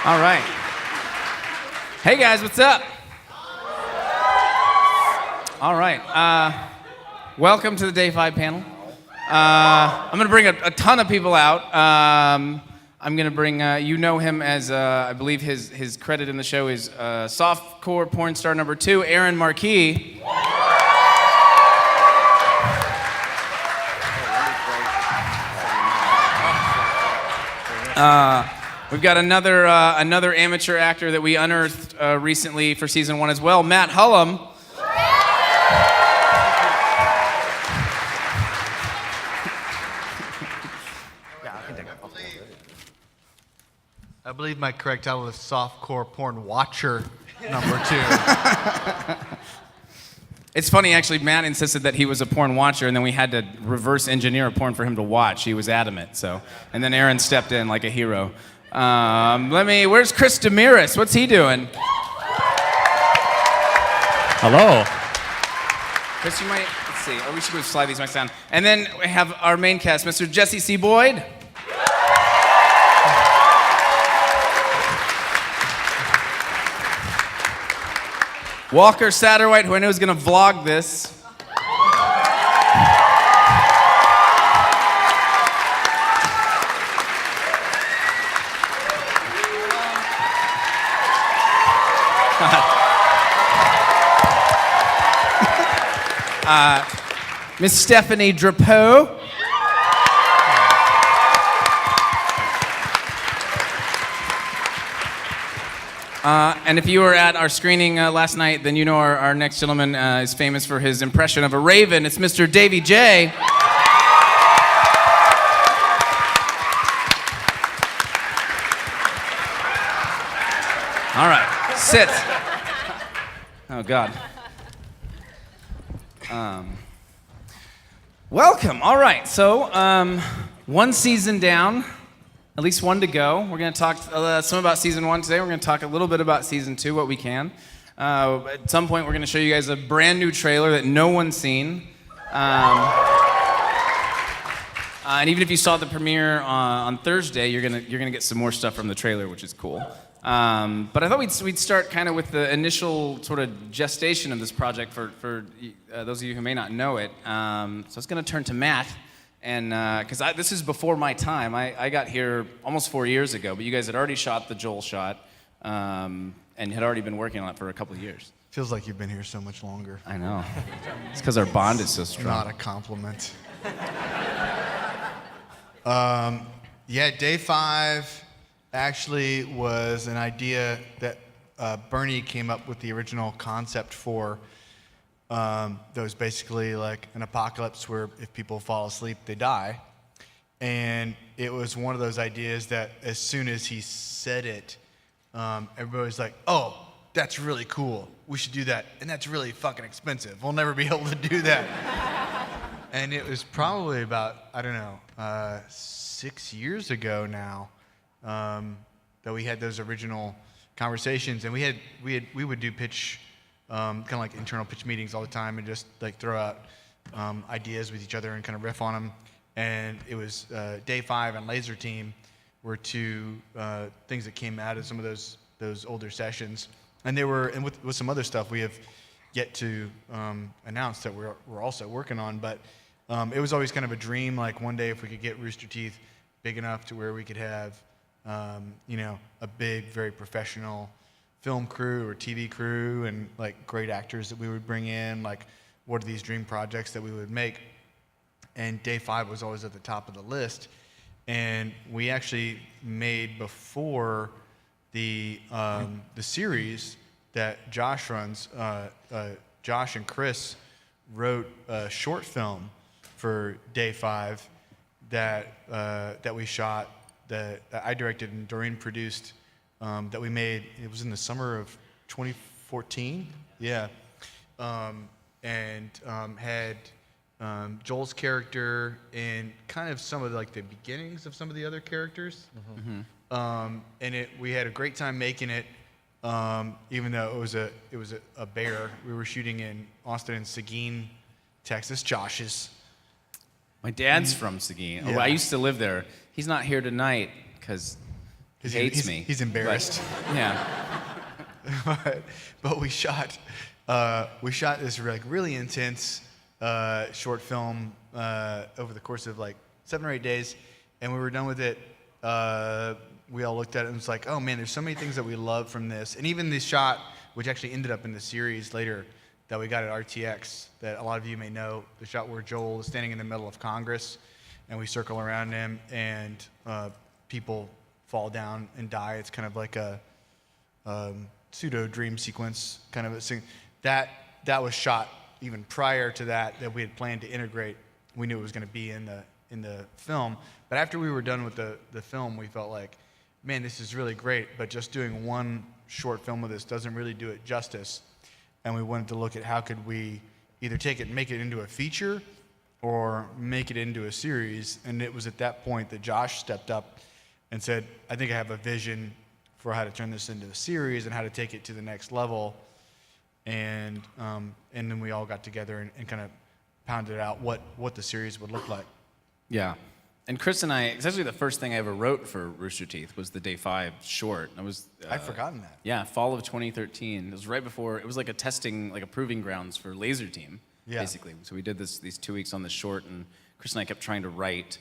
All right. Hey guys, what's up? All right. Welcome to the Day 5 panel. I'm going to bring a ton of people out. I'm going to bring, you know him as, I believe his credit in the show is softcore porn star number 2, Aaron Marquis. We've got another amateur actor that we unearthed recently for season 1 as well, Matt Hullum. I believe my correct title is softcore porn watcher number 2. It's funny, actually, Matt insisted that he was a porn watcher, and then we had to reverse engineer a porn for him to watch. He was adamant, so. And then Aaron stepped in like a hero. Where's Chris Demiris? What's he doing? Hello. Chris, you might, let's see, or we should go slide these mics down. And then we have our main cast, Mr. Jesse C. Boyd. Walker Satterwhite, who I know is going to vlog this. Miss Stephanie Drapeau. And if you were at our screening last night, then you know our next gentleman is famous for his impression of a raven. It's Mr. Davi J. All right, sit. Oh, God. Welcome. All right, so one season down. At least one to go. We're going to talk some about season 1 today. We're going to talk a little bit about season 2, what we can. At some point, we're going to show you guys a brand new trailer that no one's seen. And even if you saw the premiere on Thursday, you're going to get some more stuff from the trailer, which is cool. But I thought we'd start kind of with the initial sort of gestation of this project for those of you who may not know it. So I was going to turn to Matt. And because this is before my time, I got here almost 4 years ago, but you guys had already shot the Joel shot and had already been working on it for a couple of years. Feels like you've been here so much longer. I know. It's because our bond is so strong. Not a compliment. Yeah, Day 5 actually was an idea that Bernie came up with the original concept for. That was basically like an apocalypse where if people fall asleep, they die. And it was one of those ideas that as soon as he said it, everybody was like, oh, that's really cool. We should do that. And that's really fucking expensive. We'll never be able to do that. And it was probably about, I don't know, 6 years ago now that we had those original conversations. And we would do pitch kind of like internal pitch meetings all the time and just like throw out ideas with each other and kind of riff on them. And it was Day 5 and Laser Team were two things that came out of some of those older sessions. And they were, and with some other stuff we have yet to announce that we're also working on. But it was always kind of a dream, like one day if we could get Rooster Teeth big enough to where we could have, a big, very professional film crew or TV crew and like great actors that we would bring in, like what are these dream projects that we would make. And Day 5 was always at the top of the list. And we actually made before the series that Josh runs, Josh and Chris wrote a short film for Day 5 that we shot, that I directed and Doreen produced, that we made. It was in the summer of 2014, yeah, and had Joel's character and kind of some of like the beginnings of some of the other characters. Mm-hmm. And we had a great time making it, even though it was a bear. We were shooting in Austin and Seguin, Texas. Josh's. My dad's from Seguin. Yeah. Oh, I used to live there. He's not here tonight because He hates me. He's embarrassed. But, yeah. But we shot this really intense short film over the course of like 7 or 8 days, and we were done with it. We all looked at it and was like, oh man, there's so many things that we love from this. And even this shot, which actually ended up in the series later that we got at RTX, that a lot of you may know, the shot where Joel is standing in the middle of Congress and we circle around him and people fall down and die. It's kind of like a pseudo dream sequence kind of a thing. That was shot even prior to that we had planned to integrate. We knew it was going to be in the film. But after we were done with the film, we felt like, man, this is really great, but just doing one short film of this doesn't really do it justice. And we wanted to look at how could we either take it and make it into a feature or make it into a series. And it was at that point that Josh stepped up and said, I think I have a vision for how to turn this into a series and how to take it to the next level. And then we all got together and kind of pounded out what the series would look like. Yeah. And Chris and I, it's actually the first thing I ever wrote for Rooster Teeth was the Day 5 short. I'd forgotten that. Yeah, fall of 2013. It was right before, it was like a proving grounds for Laser Team, basically. So we did these 2 weeks on the short, and Chris and I kept trying to write.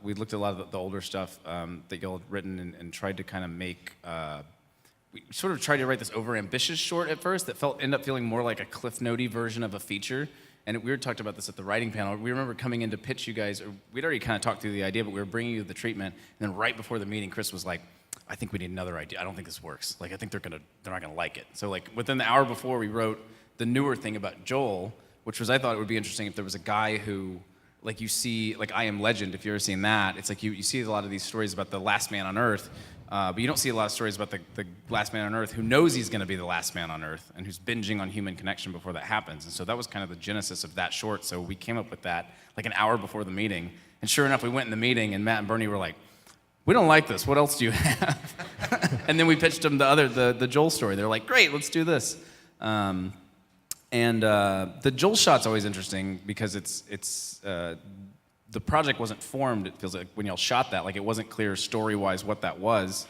We looked at a lot of the older stuff that y'all had written and tried to kind of make, we sort of tried to write this overambitious short at first that ended up feeling more like a Cliff Note-y version of a feature. And we were talked about this at the writing panel. We remember coming in to pitch you guys, or we'd already kind of talked through the idea, but we were bringing you the treatment. And then right before the meeting, Chris was like, I think we need another idea. I don't think this works. Like, I think they're not gonna like it. So like within the hour before, we wrote the newer thing about Joel, which was, I thought it would be interesting if there was a guy who, like you see, like I Am Legend, if you've ever seen that, it's like you see a lot of these stories about the last man on Earth, but you don't see a lot of stories about the last man on Earth who knows he's going to be the last man on Earth and who's binging on human connection before that happens. And so that was kind of the genesis of that short. So we came up with that like an hour before the meeting. And sure enough, we went in the meeting and Matt and Bernie were like, we don't like this. What else do you have? And then we pitched them the Joel story. They're like, great, let's do this. And the Joel shot's always interesting because it's the project wasn't formed, it feels like, when y'all shot that. Like, it wasn't clear story-wise what that was,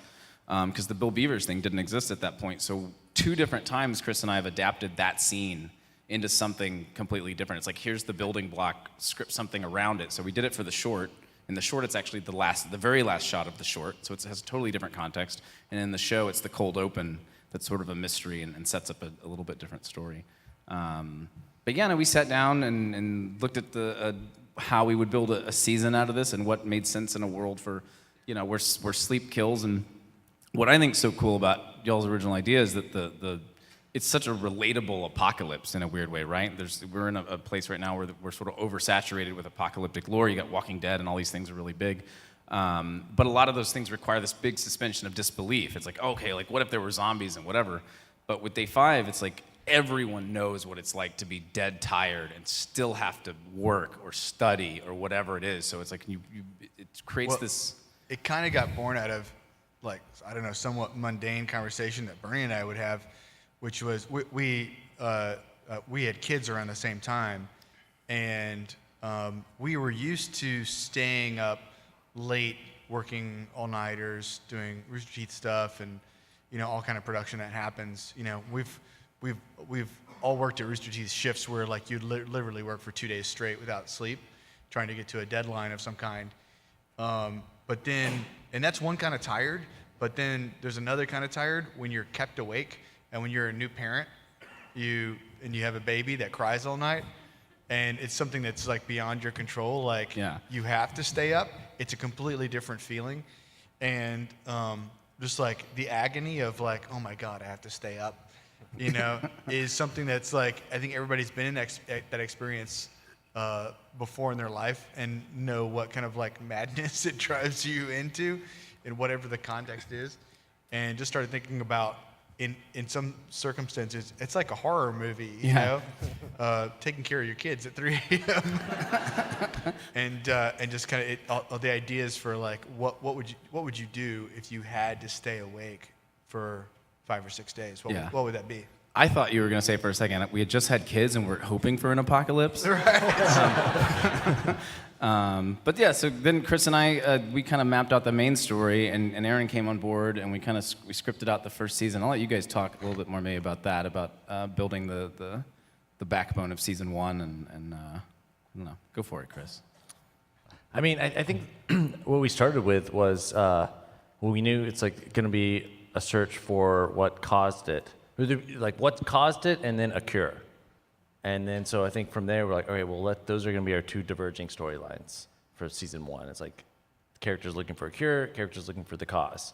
because the Bill Beavers thing didn't exist at that point. So 2 different times, Chris and I have adapted that scene into something completely different. It's like, here's the building block, script something around it. So we did it for the short. In the short, it's actually the very last shot of the short, so it has a totally different context. And in the show, it's the cold open that's sort of a mystery and sets up a little bit different story. But yeah, no, we sat down and looked at how we would build a season out of this and what made sense in a world for, where sleep kills. And what I think is so cool about y'all's original idea is that it's such a relatable apocalypse in a weird way, right? We're in a place right now where we're sort of oversaturated with apocalyptic lore. You got Walking Dead and all these things are really big. But a lot of those things require this big suspension of disbelief. It's like, okay, like what if there were zombies and whatever? But with Day 5, it's like, everyone knows what it's like to be dead tired and still have to work or study or whatever it is. So it's like it creates this. It kind of got born out of, like, I don't know, somewhat mundane conversation that Bernie and I would have, which was we had kids around the same time, and we were used to staying up late, working all-nighters, doing Rooster Teeth stuff, and all kind of production that happens. We've all worked at Rooster Teeth shifts where like you'd literally work for 2 days straight without sleep, trying to get to a deadline of some kind. But then, and that's one kind of tired, but then there's another kind of tired when you're kept awake and when you're a new parent, you have a baby that cries all night, and it's something that's like beyond your control. Like, you have to stay up. It's a completely different feeling. And just like the agony of like, oh my God, I have to stay up. Is something that's like, I think everybody's been in that experience before in their life and know what kind of like madness it drives you into in whatever the context is. And just started thinking about, in some circumstances, it's like a horror movie, you know, taking care of your kids at 3 a.m. and just kind of the ideas for like, what would you do if you had to stay awake for 5 or 6 days? What would that be? I thought you were going to say for a second, we had just had kids and we're hoping for an apocalypse. But yeah, so then Chris and I, we kind of mapped out the main story, and Aaron came on board, and we scripted out the first season. I'll let you guys talk a little bit more maybe about that, about building the backbone of season 1, and I don't know. Go for it, Chris. I mean, I think what we started with was, we knew it's like going to be a search for what caused it. Like what caused it and then a cure. And then so I think from there we're like, okay, well those are going to be our 2 diverging storylines for season 1. It's like characters looking for a cure, characters looking for the cause.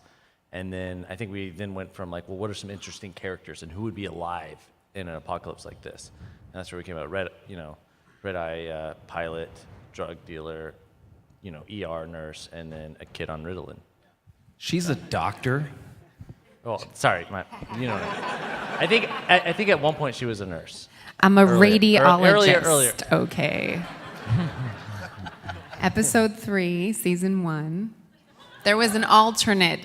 And then I think we then went from like, well, what are some interesting characters and who would be alive in an apocalypse like this? And that's where we came out. Red Eye pilot, drug dealer, ER nurse, and then a kid on Ritalin. She's a doctor. Oh, sorry, I think at one point she was a nurse. I'm a radiologist. Earlier. Okay. Episode 3, season 1. There was an alternate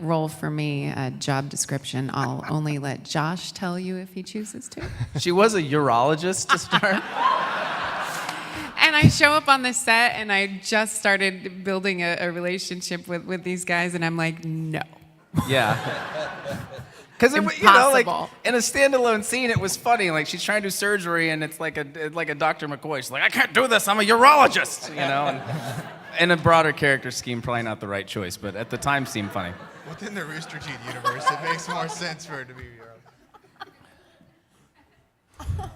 role for me, job description. I'll only let Josh tell you if he chooses to. She was a urologist to start. And I show up on the set, and I just started building a relationship with these guys, and I'm like, no. Yeah. Because like Impossible. in a standalone scene, it was funny. Like she's trying to do surgery, and it's like a Dr. McCoy. She's like, I can't do this. I'm a urologist. And in a broader character scheme, probably not the right choice, but at the time seemed funny. Within the Rooster Teeth universe, it makes more sense for it to be urologist.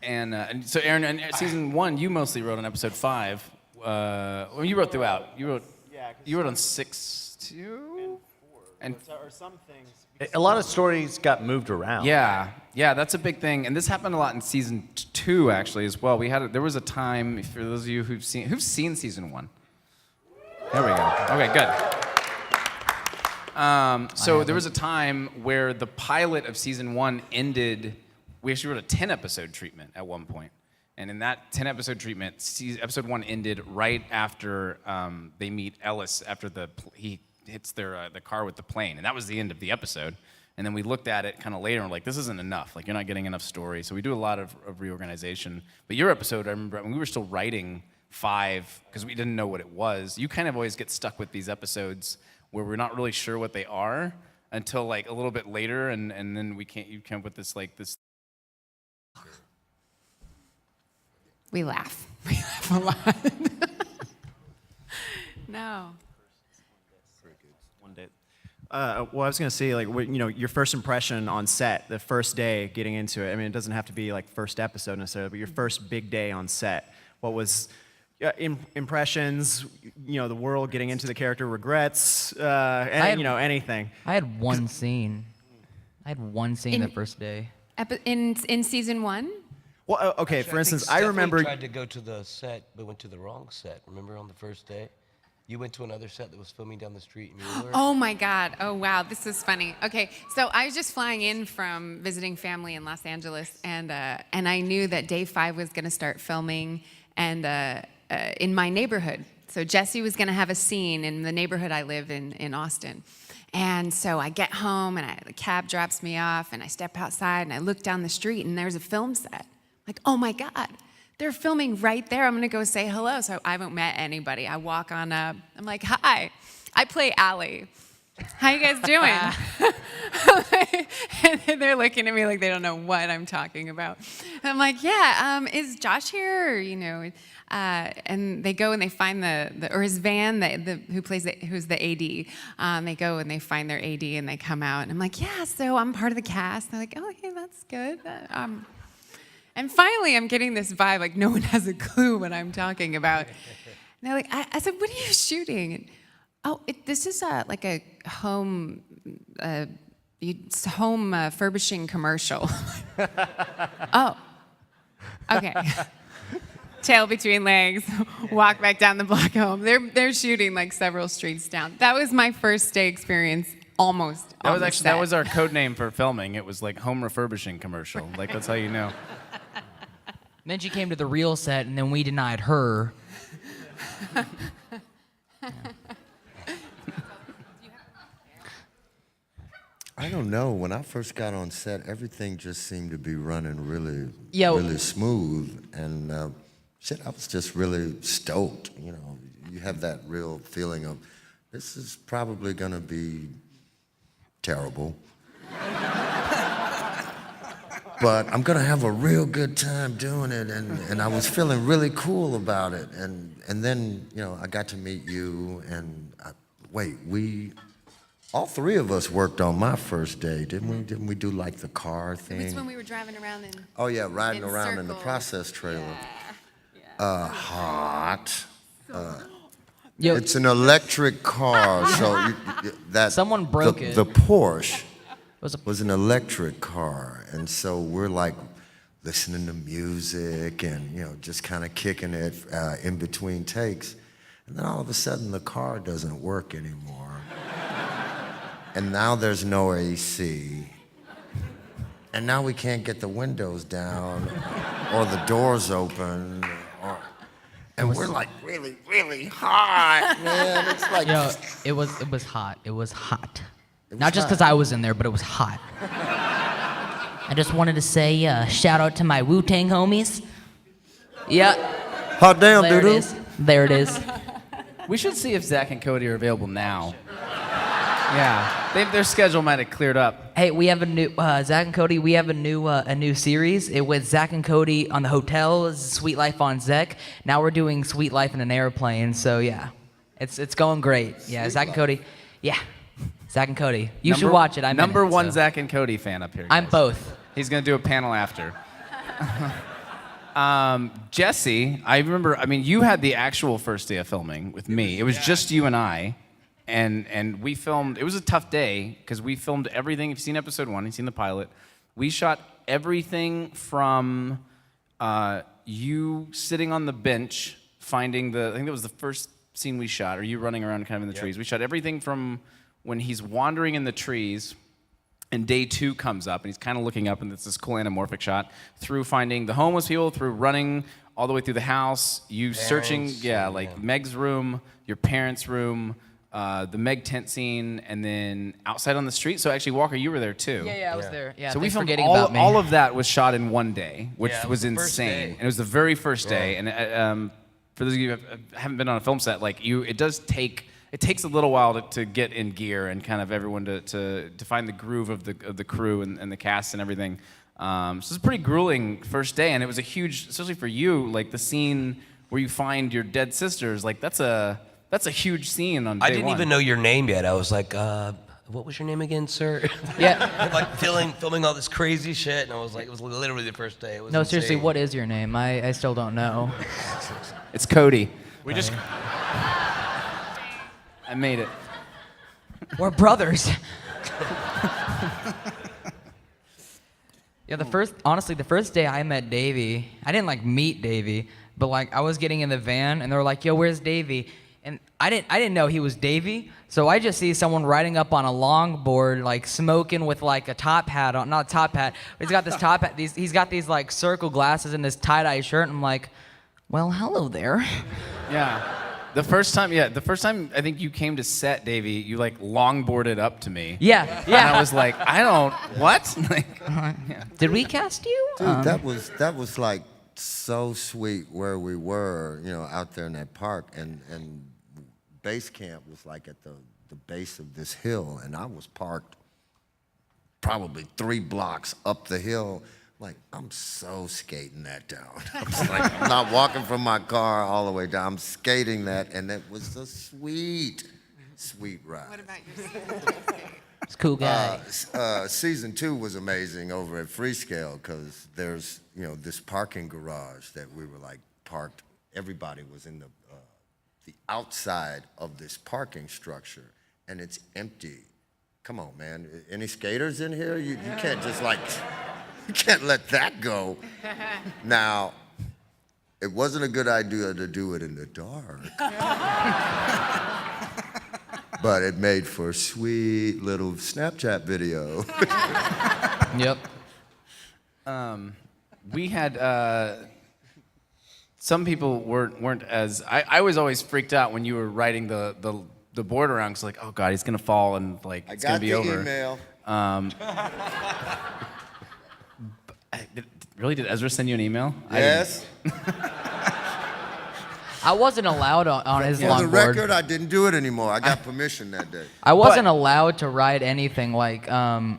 And so, Aaron, in season 1, you mostly wrote on episode 5. Well, you wrote throughout. You wrote on 6 too. And or some things. A lot of stories got moved around. yeah, that's a big thing, and this happened a lot in season 2 actually as well. There was a time, for those of you who've seen season 1. There we go. Okay, good. So there was a time where the pilot of season 1 ended. We actually wrote a 10-episode treatment at one point, and in that 10-episode treatment, episode 1 ended right after they meet Ellis after he hits the car with the plane, and that was the end of the episode. And then we looked at it kind of later and we're like, this isn't enough. Like, you're not getting enough story. So we do a lot of reorganization. But your episode, I remember when we were still writing 5 because we didn't know what it was. You kind of always get stuck with these episodes where we're not really sure what they are until like a little bit later, and then you come up with this. We laugh. We laugh a lot. No. One day. Well, I was gonna say, like, your first impression on set, the first day getting into it. I mean, it doesn't have to be like first episode necessarily, but your first big day on set. What was impressions? The world, getting into the character, regrets, anything. I had one scene. The first day. In season 1? Well, okay. Actually, For instance, think I Stephanie remember. tried to go to the set, but went to the wrong set. Remember on the first day? You went to another set that was filming down the street in Mueller. Oh my God. Oh wow, this is funny. Okay, so I was just flying in from visiting family in Los Angeles, and I knew that day 5 was going to start filming, and in my neighborhood. So Jesse was going to have a scene in the neighborhood I live in Austin. And so I get home, and the cab drops me off, and I step outside, and I look down the street, and there's a film set. Like, oh my God, they're filming right there. I'm gonna go say hello. So I haven't met anybody. I walk on up. I'm like, hi, I play Allie. How you guys doing? And they're looking at me like they don't know what I'm talking about. And I'm like, yeah, is Josh here? Or, and they go and they find or his van, who's the AD. They go and they find their AD and they come out. And I'm like, yeah, so I'm part of the cast. And they're like, oh, okay, that's good. And finally, I'm getting this vibe like no one has a clue what I'm talking about. And they're like, I said, what are you shooting? And, this is like a home furbishing commercial. Oh, okay. Tail between legs, walk back down the block home. They're shooting like several streets down. That was my first day experience. Almost. That was our code name for filming. It was like home refurbishing commercial. Like, that's how you know. Then she came to the real set, and then we denied her. I don't don't know. When I first got on set, everything just seemed to be running really, Yo. really smooth. And shit, I was just really stoked. You know, you have that real feeling of, this is probably gonna be terrible. But I'm gonna have a real good time doing it, and I was feeling really cool about it. And then, you know, I got to meet you, and all three of us worked on my first day, didn't we? Didn't we do like the car thing? It's when we were driving around in. Oh yeah, riding in around in the circles. process trailer. Yeah. Hot. Yo, It's an electric car, so that Someone broke it. The Porsche was a- was an electric car, and so we're like listening to music and, you know, just kind of kicking it in between takes, and then all of a sudden the car doesn't work anymore, and now there's no AC, and now we can't get the windows down or the doors open, and we're like really, really hot, man. It's like Yo, it was hot. It was hot. Not just because I was in there, but it was hot. I just wanted to say shout out to my Wu-Tang homies. Yeah, hot damn, there it dude. is. There it is. We should see if Zach and Cody are available now. Yeah, their schedule might have cleared up. Hey, we have a new Zach and Cody. We have a new series with Zach and Cody on the hotel. Sweet Life on Zach. Now we're doing Sweet Life in an airplane. So yeah, it's going great. Yeah, Zach and Cody. Yeah, Zach and Cody. You should watch it. I'm number in it, one so. Zach and Cody fan up here. I'm guys. both. He's gonna do a panel after. Jesse, I remember. I mean, you had the actual first day of filming with me. It was just you and I. And we filmed, it was a tough day because we filmed everything. If you've seen episode 1, you've seen the pilot. We shot everything from you sitting on the bench, finding I think that was the first scene we shot, or you running around kind of in the trees. We shot everything from when he's wandering in the trees and day 2 comes up and he's kind of looking up and it's this cool anamorphic shot, through finding the homeless people, through running all the way through the house, you searching, Meg's room, your parents' room, the Meg tent scene, and then outside on the street. So actually, Walker, you were there too. Yeah, I was there. Yeah, So we thanks for filmed forgetting about me. all of that was shot in one day, which Yeah, it was was the first insane. day. And it was the very first day. And for those of you who haven't been on a film set, it takes a little while to get in gear and kind of everyone to find the groove of the crew and the cast and everything. So it's a pretty grueling first day, and it was a huge, especially for you, like the scene where you find your dead sisters. Like that's a huge scene on day I didn't one. even know your name yet. I was like, what was your name again, sir? Yeah. Like filming all this crazy shit, and I was like, it was literally the first day. It was No, seriously, insane. what is your name? I still don't know. It's Cody. We just I made it. We're brothers. Yeah, the first day I met Davey, I didn't meet Davey, but I was getting in the van and they were like, "Yo, where's Davey?" And I didn't know he was Davey, so I just see someone riding up on a longboard, smoking with a top hat on, not a top hat, but he's got this top hat, he's got these circle glasses and this tie-dye shirt, and I'm like, well, hello there. Yeah. The first time I think you came to set, Davey, you longboarded up to me. Yeah, And I was like, what? Did we cast you? Dude, that was so sweet where we were, out there in that park, and base camp was at the base of this hill, and I was parked probably 3 blocks up the hill. I'm so skating that down. I'm not walking from my car all the way down. I'm skating that, and it was a sweet ride. What about your sister? It's a cool guy. Season 2 was amazing over at Freescale because there's this parking garage that we were parked. Everybody was in the outside of this parking structure, and it's empty. Come on, man. Any skaters in here? You can't just you can't let that go. Now, it wasn't a good idea to do it in the dark. But it made for a sweet little Snapchat video. Yep. We had some people weren't as I was always freaked out when you were riding the board around, because oh god, he's gonna fall and it's gonna be over. Email. Really, did Ezra send you an email? Yes. I wasn't allowed on his For the longboard. record, I didn't do it anymore. I got permission that day. I wasn't allowed to ride anything like I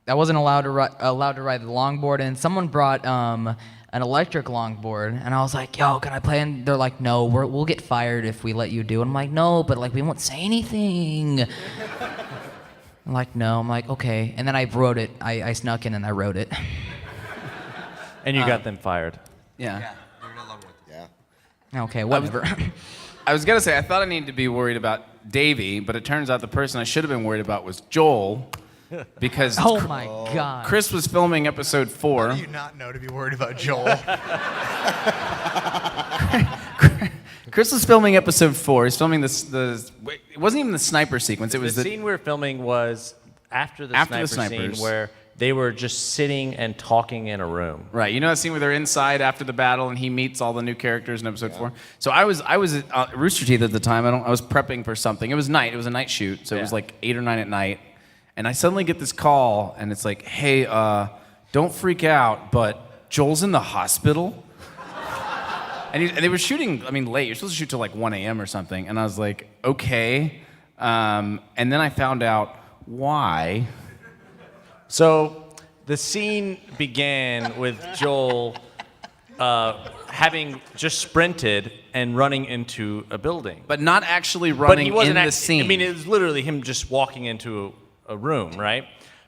wasn't allowed to ride the longboard, and someone brought an electric longboard, and I was like, "Yo, can I play?" And they're like, "No, we'll get fired if we let you do it." I'm like, "No, but like we won't say anything." I'm like, "No." I'm like, "Okay," and then I wrote it. I snuck in and I wrote it. And you got them fired. Yeah. Yeah. Okay, whatever. I was gonna say I thought I needed to be worried about Davy, but it turns out the person I should have been worried about was Joel, because Oh my God. Chris was filming episode 4. How do you not know to be worried about Joel? Chris was filming episode 4. He's filming it wasn't even the sniper sequence. It was The scene we were filming was after the After the sniper scene snipers. where they were just sitting and talking in a room. Right, you know that scene where they're inside after the battle and he meets all the new characters in episode 4. So I was at Rooster Teeth at the time. I was prepping for something. It was night. It was a night shoot, so it was Yeah. like 8 or 9 at night. And I suddenly get this call, and it's like, "Hey, don't freak out, but Joel's in the hospital." And they were shooting. I mean, late. You're supposed to shoot till like 1 a.m. or something. And I was like, "Okay." And then I found out why. So the scene began with Joel having just sprinted and running into a building. But not actually But running he wasn't in the scene. I mean, it was literally him just walking into a room, right?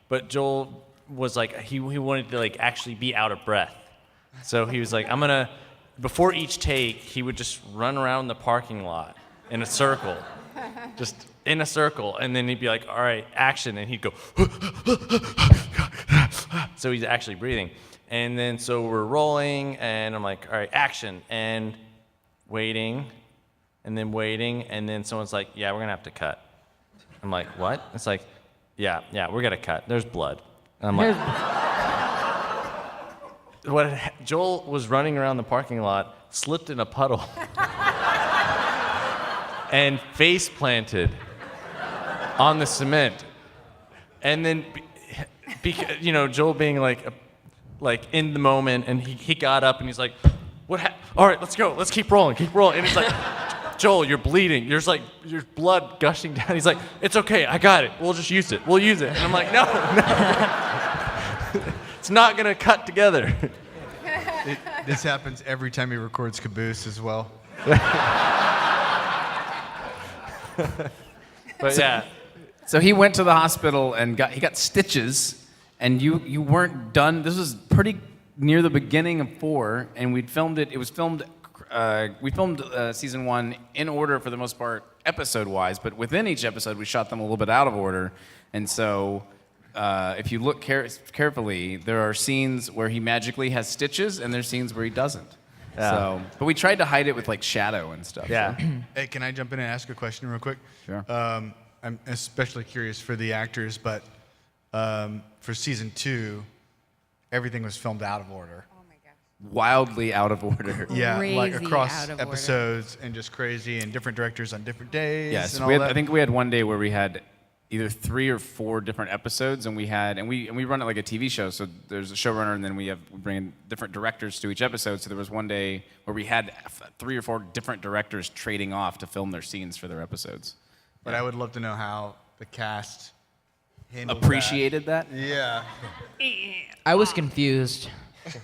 But Joel was like, he wanted to like actually be out of breath. So he was like, before each take, he would just run around the parking lot in a circle. Just in a circle, and then he'd be like, "All right, action," and he'd go, so he's actually breathing. And then so we're rolling, and I'm like, "All right, action," and waiting, and then someone's like, "Yeah, we're gonna have to cut." I'm like, "What?" It's like, "Yeah, we're gonna cut. There's blood." And I'm like, Joel was running around the parking lot, slipped in a puddle, and face planted on the cement. And then, Joel being like in the moment, and he got up and he's like, all right, let's go. Let's keep rolling. And he's like, "Joel, you're bleeding. There's blood gushing down." He's like, "It's okay. I got it. We'll just use it. We'll use it." And I'm like, no. It's not going to cut together. This happens every time he records Caboose as well. But yeah. So he went to the hospital and he got stitches, and you weren't done. This was pretty near the beginning of 4, and we'd filmed it. It was filmed. We filmed season 1 in order for the most part, episode-wise. But within each episode, we shot them a little bit out of order. And so, if you look carefully, there are scenes where he magically has stitches, and there's scenes where he doesn't. Yeah. So, but we tried to hide it with like shadow and stuff. Yeah. Hey, can I jump in and ask a question real quick? Sure. I'm especially curious for the actors, but for season 2, everything was filmed out of order. Oh my gosh. Wildly out of order. Yeah, like Crazy across out of order. episodes and just crazy, and different directors on different days. Yes, and all that. I think we had one day where we had either 3 or 4 different episodes, and we run it like a TV show. So there's a showrunner, and then we bring in different directors to each episode. So there was one day where we had 3 or 4 different directors trading off to film their scenes for their episodes. But I would love to know how the cast handled Appreciated that? that. Yeah. I was confused.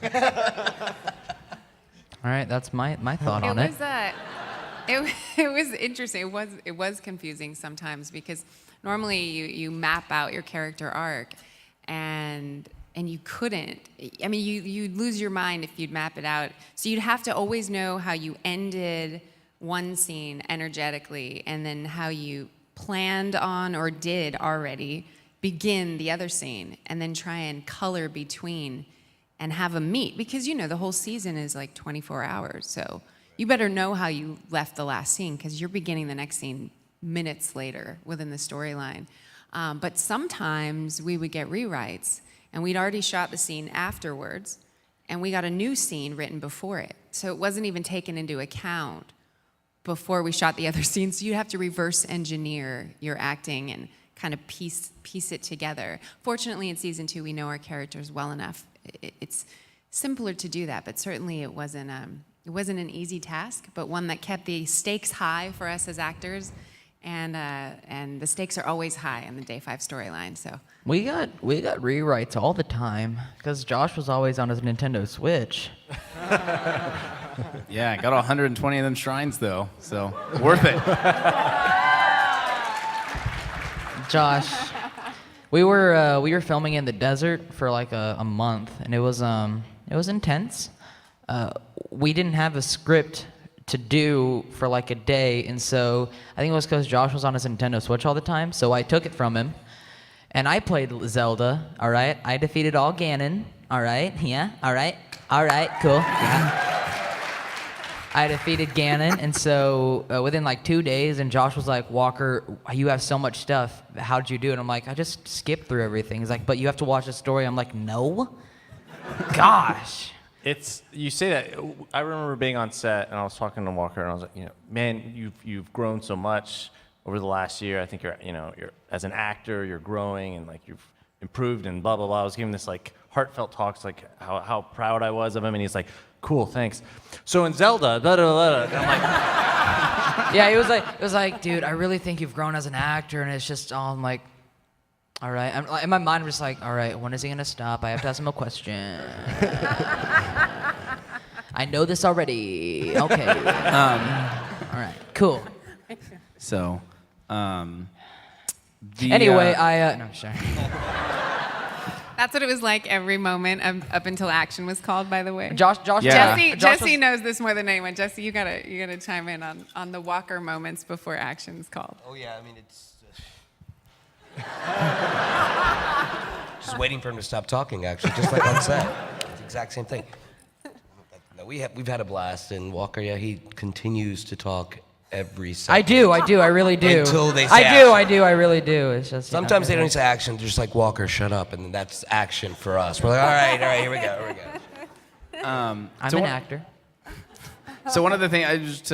All right, that's my thought on it. It was interesting. It was confusing sometimes because normally you map out your character arc, and you couldn't. I mean, you'd lose your mind if you'd map it out. So you'd have to always know how you ended one scene energetically, and then how you planned on or did already begin the other scene, and then try and color between and have them meet, because the whole season is like 24 hours. So you better know how you left the last scene, because you're beginning the next scene minutes later within the storyline. But sometimes we would get rewrites, and we'd already shot the scene afterwards, and we got a new scene written before it. So it wasn't even taken into account before we shot the other scenes. So you'd have to reverse engineer your acting and kind of piece it together. Fortunately, in season 2, we know our characters well enough. It's simpler to do that, but certainly it wasn't an easy task, but one that kept the stakes high for us as actors. And the stakes are always high in the Day 5 storyline. So We got rewrites all the time because Josh was always on his Nintendo Switch. Yeah, got 120 of them shrines though, so worth it. Josh, we were filming in the desert for like a month, and it was intense. We didn't have a script to do for like a day, and so I think it was because Josh was on his Nintendo Switch all the time, so I took it from him, and I played Zelda, all right? I defeated all Ganon, all right? Yeah, all right, cool. Yeah. I defeated Ganon, and so within like 2 days, and Josh was like, Walker, you have so much stuff, how'd you do it? I'm like, I just skipped through everything. He's like, but you have to watch the story. I'm like, no? Gosh. You say that. I remember being on set, and I was talking to Walker, and I was like, man, you've grown so much over the last year. I think you're as an actor, you're growing, and like you've improved, and blah blah blah. I was giving this like heartfelt talks, like how proud I was of him, and he's like, cool, thanks. So in Zelda, blah blah blah. And I'm like, yeah, it was like, dude, I really think you've grown as an actor, and it's just all I'm like. All right. In my mind, I'm just like, all right, when is he going to stop? I have to ask him a question. I know this already. Okay. All right. Cool. So, anyway, no, sorry. that's what it was like every moment up until action was called, by the way. Josh. Yeah. Jesse knows this more than anyone. Jesse, you gotta chime in on the Walker moments before action's called. Oh yeah, I mean it's just waiting for him to stop talking. Actually, just like on set, it's the exact same thing. No, we've had a blast, and Walker, yeah, he continues to talk every second. I do, I really do. Until they say action. I really do. It's just Sometimes they don't say action. They're just like, Walker, shut up, and then that's action for us. We're like, all right, here we go. I'm an actor. So one of the things I just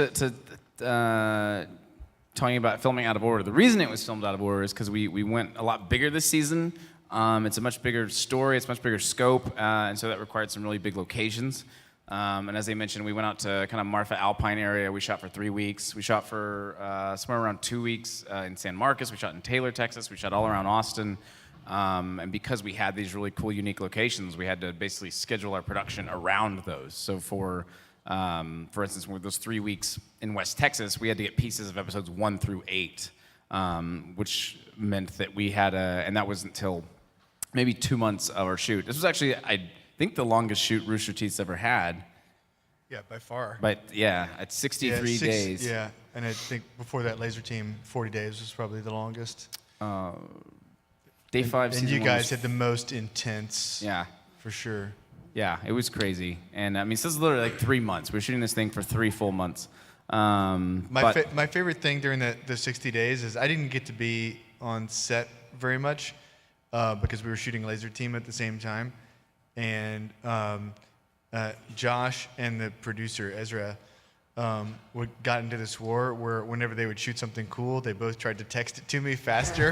talking about filming out of order. The reason it was filmed out of order is because we went a lot bigger this season. It's a much bigger story, it's a much bigger scope, and so that required some really big locations. And as I mentioned, we went out to kind of Marfa Alpine area. We shot for 3 weeks. We shot for somewhere around 2 weeks in San Marcos. We shot in Taylor, Texas. We shot all around Austin. And because we had these really cool, unique locations, we had to basically schedule our production around those. So for instance, with those 3 weeks in West Texas, we had to get pieces of episodes 1 through 8, which meant that we had and that was until maybe 2 months of our shoot. This was actually, I think, the longest shoot Rooster Teeth's ever had. Yeah, by far. But yeah, at 63 days. Yeah, and I think before that, Laser Team, 40 days was probably the longest. Day 5, and season you 1 guys was- had the most intense. Yeah. For sure. Yeah, it was crazy. And I mean, this is literally like 3 months. We were shooting this thing for 3 full months. My favorite thing during the 60 days is I didn't get to be on set very much because we were shooting Laser Team at the same time. And Josh and the producer, Ezra, got into this war where whenever they would shoot something cool, they both tried to text it to me faster.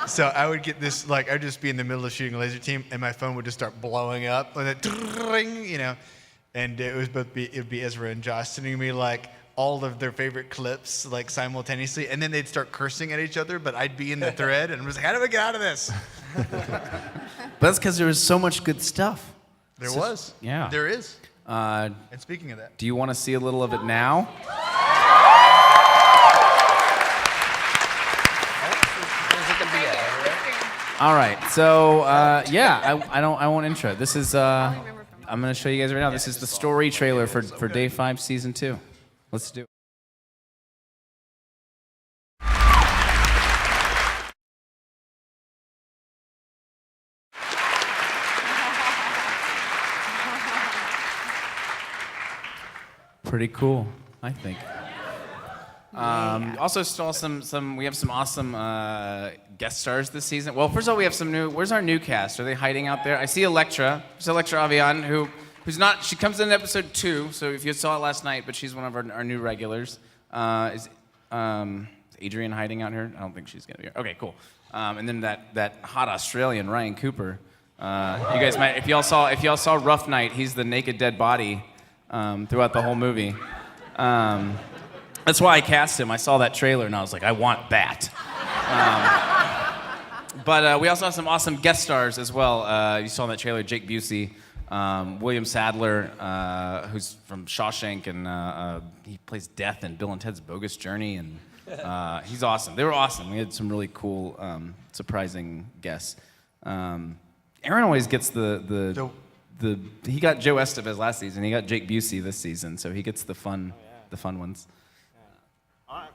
So I would get this, like, I'd just be in the middle of shooting Laser Team, and my phone would just start blowing up, and then, and it would be Ezra and Josh sending me like all of their favorite clips like simultaneously, and then they'd start cursing at each other, but I'd be in the thread, and I was like, how do we get out of this? But that's because there was so much good stuff. There was. Yeah. There is. And speaking of that. Do you want to see a little of it now? All right. So I won't intro. This is I'm going to show you guys right now. This is the story trailer for Day 5, Season 2. Let's do it. Pretty cool, I think. Also saw we have some awesome guest stars this season. Well, first of all, we have some new. Where's our new cast? Are they hiding out there? I see Electra. There's Electra Avian, who's not. She comes in episode 2. So if you saw it last night, but she's one of our new regulars. Is Adrian hiding out here? I don't think she's gonna be here. Okay, cool. And then that hot Australian Ryan Cooper. You guys might, if y'all saw Rough Night, he's the naked dead body throughout the whole movie. That's why I cast him. I saw that trailer and I was like, I want that. But we also have some awesome guest stars as well. You saw in that trailer Jake Busey, William Sadler, who's from Shawshank, and he plays Death in Bill and Ted's Bogus Journey, and he's awesome. They were awesome. We had some really cool, surprising guests. Aaron always gets the he got Joe Estevez last season. He got Jake Busey this season, so he gets the fun ones. I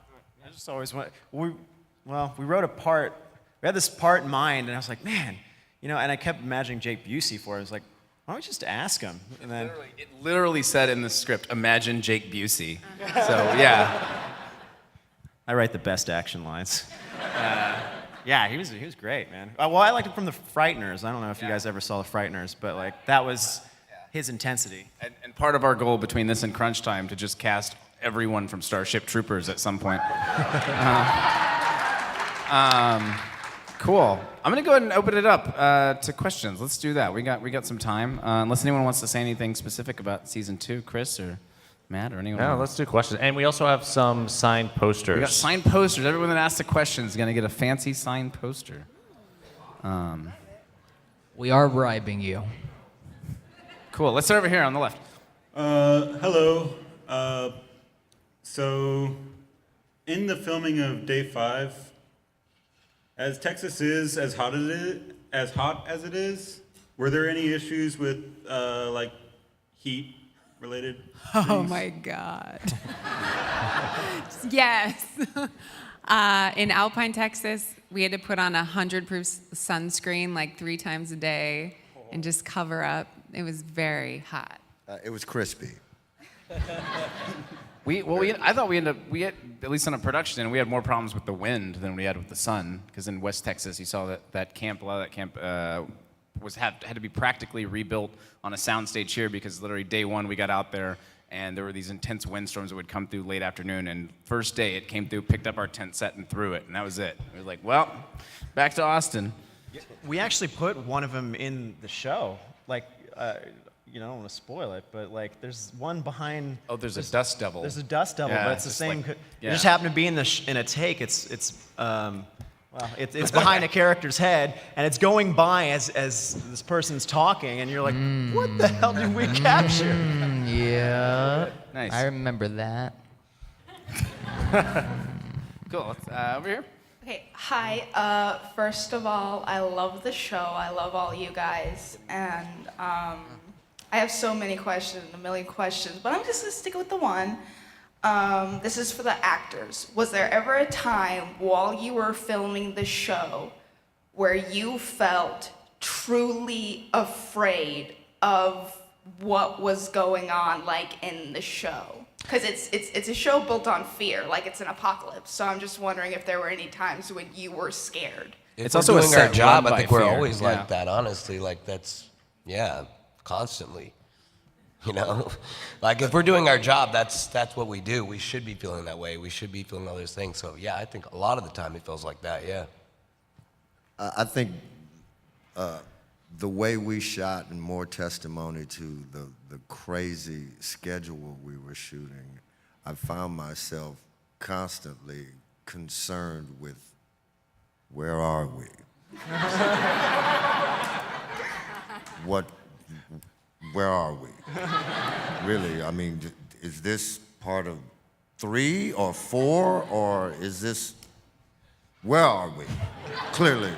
just always want. We wrote a part. We had this part in mind, and I was like, man, and I kept imagining Jake Busey for it. I was like, why don't we just ask him? And then It literally said in the script, imagine Jake Busey. So, yeah. I write the best action lines. Yeah, he was great, man. Well, I liked him from the Frighteners. I don't know if you guys ever saw the Frighteners, but like that was his intensity. And part of our goal between this and Crunch Time to just cast everyone from Starship Troopers at some point. Cool. I'm gonna go ahead and open it up to questions. Let's do that. We got some time. Unless anyone wants to say anything specific about season 2, Chris or Matt or anyone. Yeah, let's do questions. And we also have some signed posters. We got signed posters. Everyone that asks a question is gonna get a fancy signed poster. We are bribing you. Cool. Let's start over here on the left. Hello. So, in the filming of Day 5, as Texas is as hot as it is, were there any issues with like heat related things? Oh my God. Yes. In Alpine, Texas, we had to put on 100-proof sunscreen like 3 times a day and just cover up. It was very hot. It was crispy. I thought we had, at least on a production, we had more problems with the wind than we had with the sun. Because in West Texas, you saw that camp, a lot of that camp had to be practically rebuilt on a soundstage here because literally day 1 we got out there and there were these intense windstorms that would come through late afternoon. And first day it came through, picked up our tent set and threw it, and that was it. We were like, well, back to Austin. We actually put one of them in the show. Like, I don't want to spoil it, but like, there's one behind. Oh, there's a dust devil. There's a dust devil, Yeah, but it's the just same. like- It yeah. just happened to be in a take. It's behind a character's head, and it's going by as this person's talking, and you're like, what the hell did we capture? Yeah. Nice. I remember that. Cool. Let's, over here. Okay, hi. First of all, I love the show. I love all you guys. And I have so many questions, a million questions, but I'm just going to stick with the one. This is for the actors. Was there ever a time while you were filming the show where you felt truly afraid of what was going on, like, in the show? Because it's a show built on fear, like it's an apocalypse. So I'm just wondering if there were any times when you were scared. If It's we're also a doing our set job, run I think by we're fear. always Yeah. like that, honestly. Like that's, constantly. Like if we're doing our job, that's what we do. We should be feeling that way. We should be feeling all those things. So yeah, I think a lot of the time it feels like that. Yeah. I think the way we shot, and more testimony to the crazy schedule we were shooting, I found myself constantly concerned with, where are we? Where are we? Really, I mean, is this part of 3 or 4, or is this, where are we? Clearly,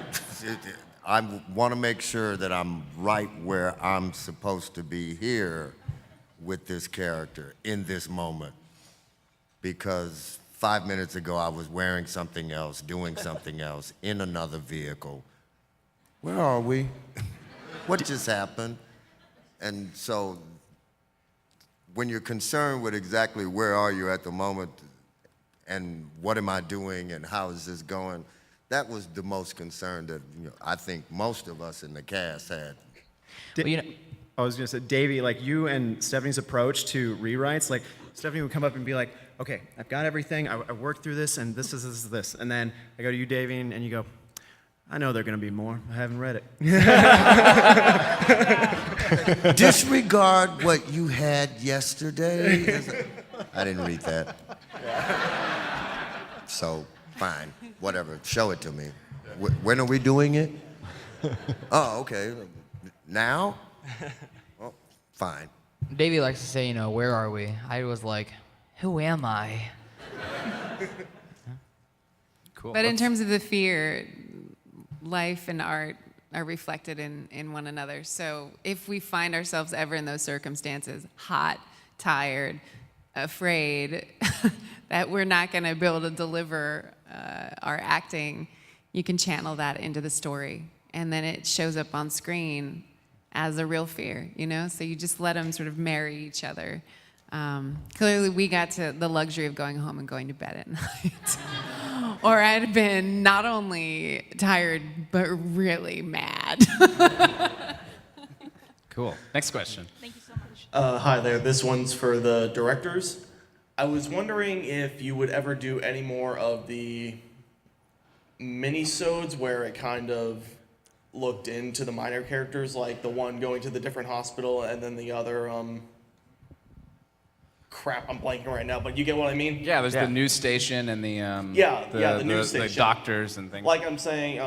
I want to make sure that I'm right where I'm supposed to be here with this character in this moment. Because 5 minutes ago, I was wearing something else, doing something else, in another vehicle. Where are we? What just happened? And so when you're concerned with exactly where are you at the moment and what am I doing and how is this going, that was the most concern that I think most of us in the cast had. I was gonna say, Davey, like you and Stephanie's approach to rewrites, like Stephanie would come up and be like, okay, I've got everything. I worked through this, and this is this. And then I go to you, Davey, and you go, I know there are going to be more. I haven't read it. Disregard what you had yesterday. I didn't read that. So, fine, whatever. Show it to me. When are we doing it? Oh, okay. Now? Well, fine. Davey likes to say, you know, where are we? I was like, who am I? Cool. But in terms of the fear, life and art are reflected in one another. So if we find ourselves ever in those circumstances, hot, tired, afraid, that we're not going to be able to deliver our acting, you can channel that into the story. And then it shows up on screen as a real fear, you know? So you just let them sort of marry each other. Clearly, we got to the luxury of going home and going to bed at night. Or I'd been not only tired, but really mad. Cool. Next question. Thank you so much. Hi there, this one's for the directors. I was wondering if you would ever do any more of the mini-sodes where it kind of looked into the minor characters, like the one going to the different hospital and then the other, crap, I'm blanking right now, but you get what I mean? Yeah, there's the news station and the the news the station. doctors and things. Like I'm saying,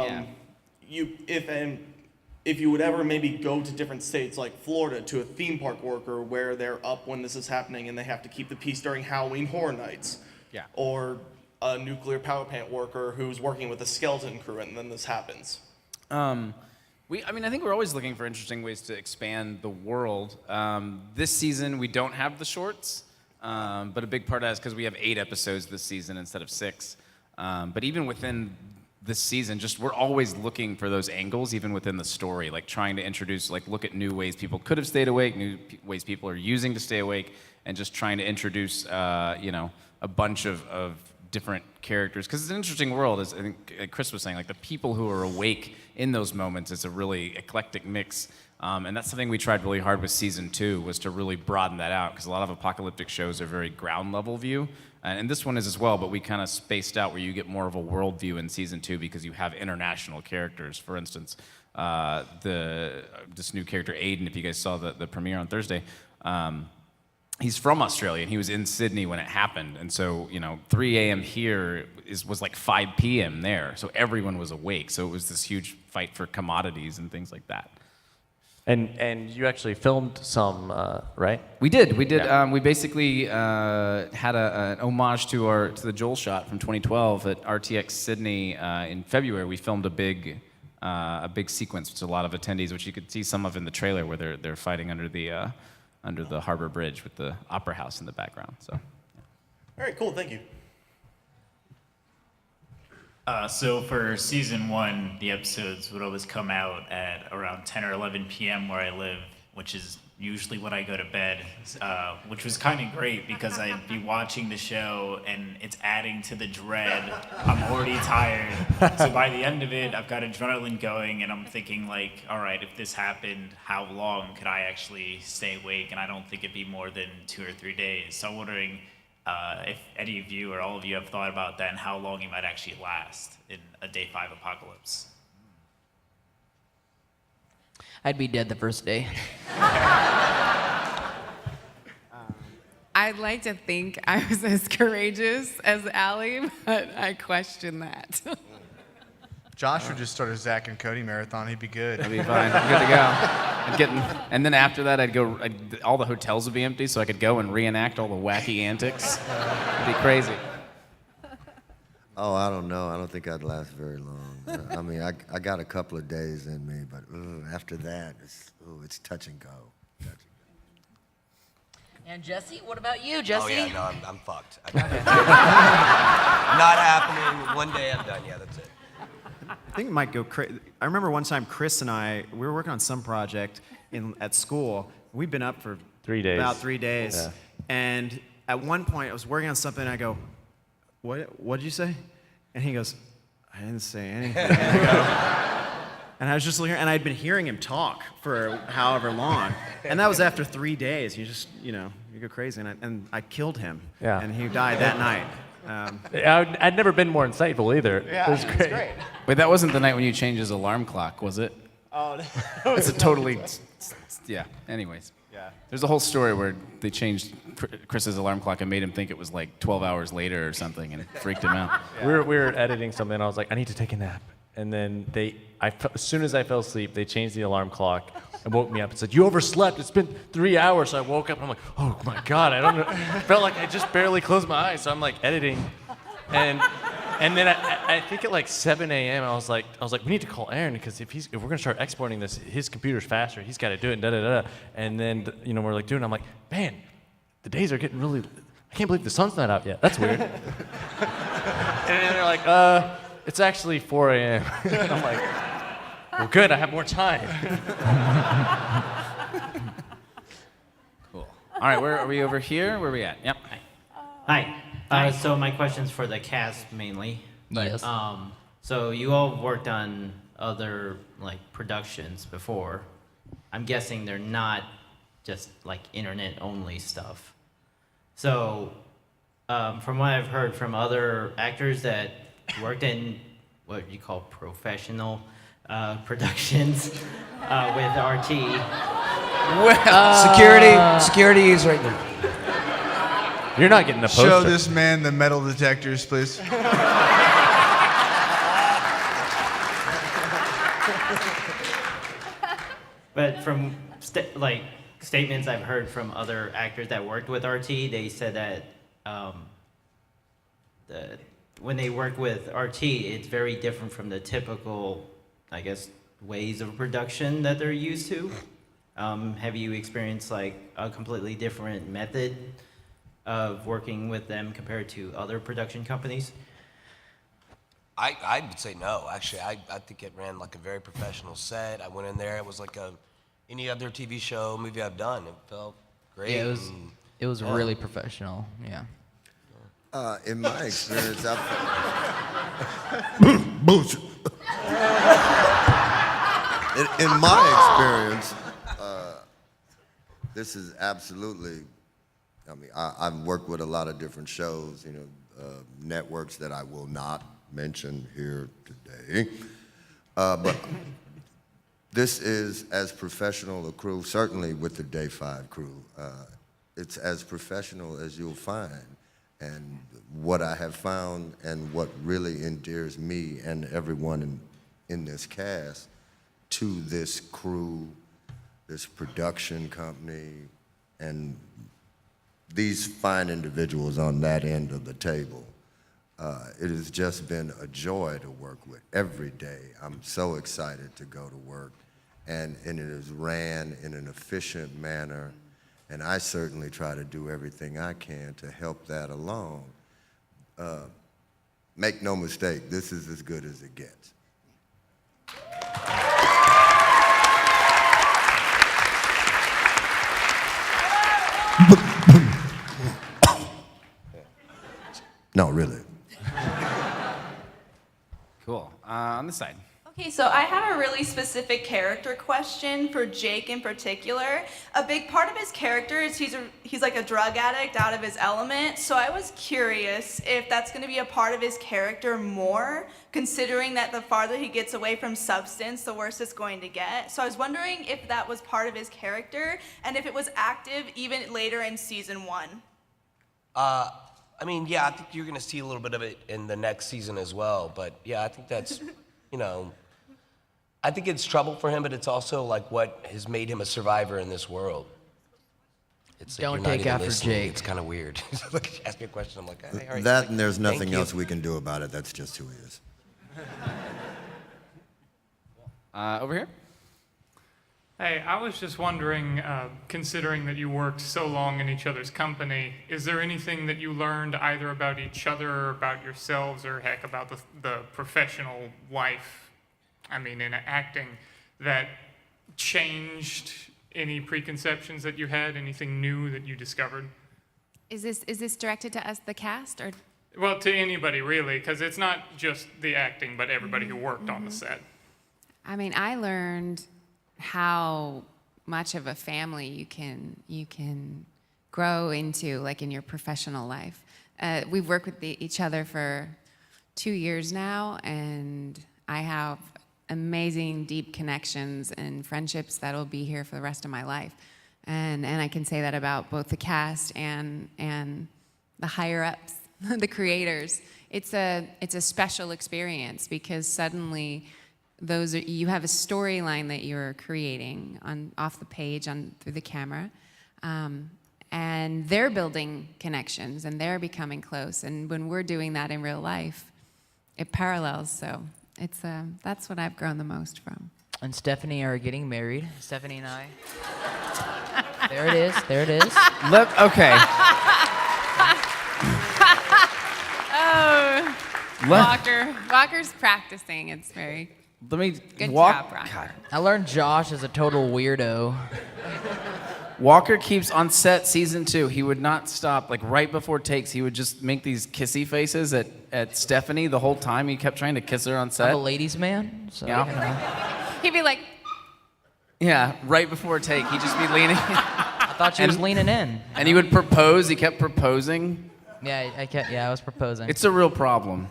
if you would ever maybe go to different states like Florida to a theme park worker where they're up when this is happening and they have to keep the peace during Halloween Horror Nights. Yeah. Or a nuclear power plant worker who's working with a skeleton crew and then this happens. I think we're always looking for interesting ways to expand the world. This season, we don't have the shorts, but a big part of that is because we have 8 episodes this season instead of 6. But even within this season, we're always looking for those angles, even within the story, like trying to introduce, like look at new ways people could have stayed awake, new ways people are using to stay awake, and just trying to introduce, a bunch of different characters, because it's an interesting world, as I think Chris was saying, like the people who are awake in those moments is a really eclectic mix, and that's something we tried really hard with season 2, was to really broaden that out, because a lot of apocalyptic shows are very ground level view, and this one is as well, but we kind of spaced out where you get more of a world view in season 2 because you have international characters. For instance, this new character Aiden, if you guys saw the premiere on Thursday, he's from Australia, and he was in Sydney when it happened. And so, 3 a.m. here was like 5 p.m. there. So everyone was awake. So it was this huge fight for commodities and things like that. And you actually filmed some, right? We did. Yeah. We basically had an homage to the Joel shot from 2012 at RTX Sydney in February. We filmed a big sequence with a lot of attendees, which you could see some of in the trailer, where they're fighting under the Harbor Bridge with the Opera House in the background. So, All right, cool, thank you. So for season 1, the episodes would always come out at around 10 or 11 p.m. where I live, which is usually when I go to bed, which was kind of great because I'd be watching the show and it's adding to the dread. I'm already tired. So by the end of it, I've got adrenaline going and I'm thinking like, all right, if this happened, how long could I actually stay awake? And I don't think it'd be more than 2 or 3 days. So I'm wondering if any of you or all of you have thought about that and how long you might actually last in a day 5 apocalypse. I'd be dead the first day. I'd like to think I was as courageous as Allie, but I question that. Josh would just start a Zach and Cody marathon. He'd be good. I'd be fine. I'm good to go. And then after that, all the hotels would be empty, so I could go and reenact all the wacky antics. It'd be crazy. Oh, I don't know. I don't think I'd last very long. I mean, I got a couple of days in me, but after that, it's touch and go. And Jesse, what about you, Jesse? Oh yeah, no, I'm fucked. Not happening. One day I'm done. Yeah, that's it. I think it might go crazy. I remember one time Chris and we were working on some project at school. We'd been up for 3 days. About 3 days. Yeah. And at one point I was working on something and I go, what did you say? And he goes, I didn't say anything. And I was just looking, and I'd been hearing him talk for however long, and that was after 3 days. You just, you go crazy, and I killed him. Yeah. And he died that night. I'd never been more insightful either. Yeah, it was great. Wait, that wasn't the night when you changed his alarm clock, was it? Oh, It's a totally, yeah. Anyways. Yeah. There's a whole story where they changed Chris's alarm clock and made him think it was like 12 hours later or something, and it freaked him out. Yeah. We were editing something, and I was like, I need to take a nap. And then as soon as I fell asleep, they changed the alarm clock and woke me up and said, "You overslept. It's been 3 hours." So I woke up and I'm like, "Oh my God, I don't know." I felt like I just barely closed my eyes. So I'm like editing, and then I think at like 7 a.m. I was like, we need to call Aaron because if we're gonna start exporting this, his computer's faster. He's got to do it. And And then we're like doing. I'm like, man, the days are getting really. I can't believe the sun's not out yet. That's weird. And then they're like, it's actually 4 a.m. I'm like, well, good, I have more time. Cool. All right, where are we over here? Where are we at? Yep. Hi. So my question's for the cast mainly. Yes. So you all worked on other like productions before. I'm guessing they're not just like internet only stuff. So from what I've heard from other actors that worked in what you call professional productions with RT. Security is right there. You're not getting a poster. Show this man the metal detectors, please. But from statements I've heard from other actors that worked with RT, they said that when they work with RT, it's very different from the typical, I guess, ways of production that they're used to. Have you experienced like a completely different method of working with them compared to other production companies? I would say no. Actually, I think it ran like a very professional set. I went in there. It was like any other TV show, movie I've done. It felt great. Yeah, it was really professional. Yeah. In my experience, in my experience, this is absolutely. I mean, I've worked with a lot of different shows, networks that I will not mention here today. But this is as professional a crew, certainly with the Day 5 crew. It's as professional as you'll find. And what I have found and what really endears me and everyone in this cast to this crew, this production company, and these fine individuals on that end of the table, it has just been a joy to work with every day. I'm so excited to go to work, and it is ran in an efficient manner. And I certainly try to do everything I can to help that along. Make no mistake, this is as good as it gets. No, really. Cool. On this side. Okay, so I have a really specific character question for Jake in particular. A big part of his character is he's like a drug addict out of his element. So I was curious if that's going to be a part of his character more, considering that the farther he gets away from substance, the worse it's going to get. So I was wondering if that was part of his character and if it was active even later in season 1. I mean, yeah, I think you're going to see a little bit of it in the next season as well. But yeah, I think that's, I think it's trouble for him, but it's also like what has made him a survivor in this world. It's like Don't you're not take even after listening. Jake. It's kind of weird. Like, ask me a question, I'm like, hey, all right. That Like, and there's thank nothing you. else we can do about it. That's just who he is. Over here. Hey, I was just wondering, considering that you worked so long in each other's company, is there anything that you learned either about each other or about yourselves or heck about the professional life, in acting, that changed any preconceptions that you had, anything new that you discovered? Is this directed to us, the cast, or? Well, to anybody really, because it's not just the acting, but everybody who worked on the set. I mean, I learned how much of a family you can grow into, like in your professional life. We've worked with each other for 2 years now, and I have amazing, deep connections and friendships that'll be here for the rest of my life. And I can say that about both the cast and the higher ups, the creators. It's a special experience because suddenly you have a storyline that you're creating off the page through the camera. And they're building connections and they're becoming close. And when we're doing that in real life, it parallels. So that's what I've grown the most from. And Stephanie are getting married. Stephanie and I. There it is. There it is. Okay. Oh, Walker's practicing. It's very Let me good walk. job, Walker. I learned Josh is a total weirdo. Walker keeps on set season 2. He would not stop. Like right before takes, he would just make these kissy faces at Stephanie the whole time. He kept trying to kiss her on set. I'm a ladies' man, so Yeah. you know. He'd be like, Yeah, right before take, he'd just be leaning. I thought she was leaning in. And he would propose. He kept proposing. Yeah, I was proposing. It's a real problem.